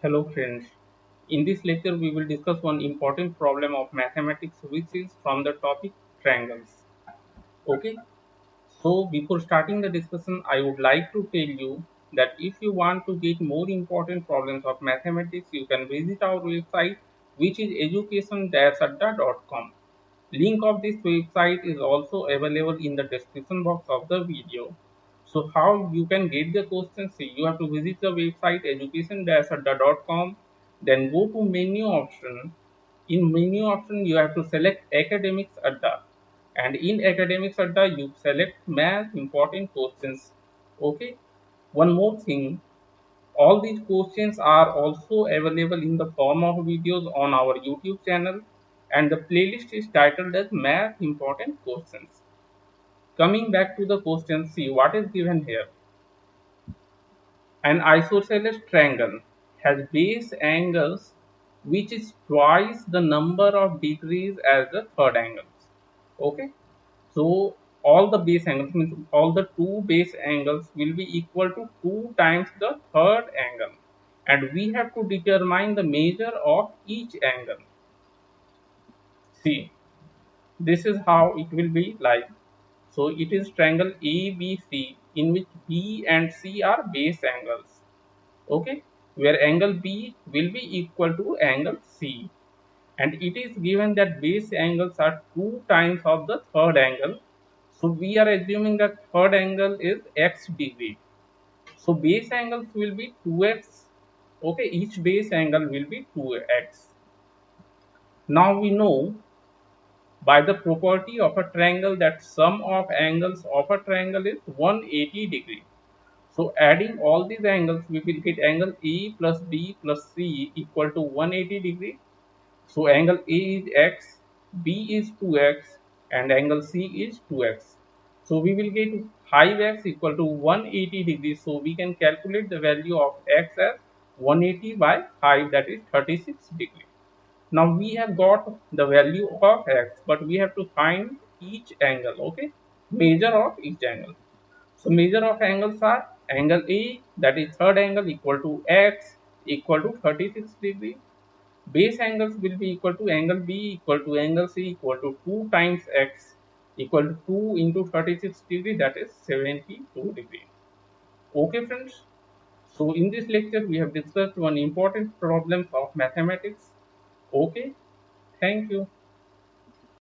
Hello friends. In this lecture we will discuss one important problem of mathematics which is from the topic triangles. Okay. So before starting the discussion I would like to tell you that if you want to get more important problems of mathematics you can visit our website which is education-adda.com. Link of this website is also available in the description box of the video. So how you can get the questions? See, you have to visit the website education-adda.com, then go to menu option. In menu option, you have to select academics adda, and in academics adda, you select math important questions. Okay. One more thing, all these questions are also available in the form of videos on our YouTube channel, and the playlist is titled as Math Important Questions. Coming back to the question, see what is given here. An isosceles triangle has base angles which is twice the number of degrees as the third angles. Okay, so all the base angles means all the two base angles will be equal to 2 times the third angle, and we have to determine the measure of each angle. See, this is how it will be like. So it is triangle ABC in which B and C are base angles. Okay, where angle B will be equal to angle C, and it is given that base angles are 2 times of the third angle. So we are assuming that third angle is x degree. So base angles will be 2x. Okay, each base angle will be 2x. Now we know by the property of a triangle that sum of angles of a triangle is 180 degree. So adding all these angles, we will get angle A plus B plus C equal to 180 degree. So angle A is x, B is 2x, and angle C is 2x. So we will get 5x equal to 180 degrees. So we can calculate the value of x as 180 by 5, that is 36 degree. Now we have got the value of x, but we have to find each angle, okay? Measure of each angle. So measure of angles are angle A, that is third angle, equal to x equal to 36 degree. Base angles will be equal to angle B equal to angle C equal to 2 times x equal to 2 into 36 degree, that is 72 degree. Okay friends. So in this lecture we have discussed one important problem of mathematics. Okay. Thank you.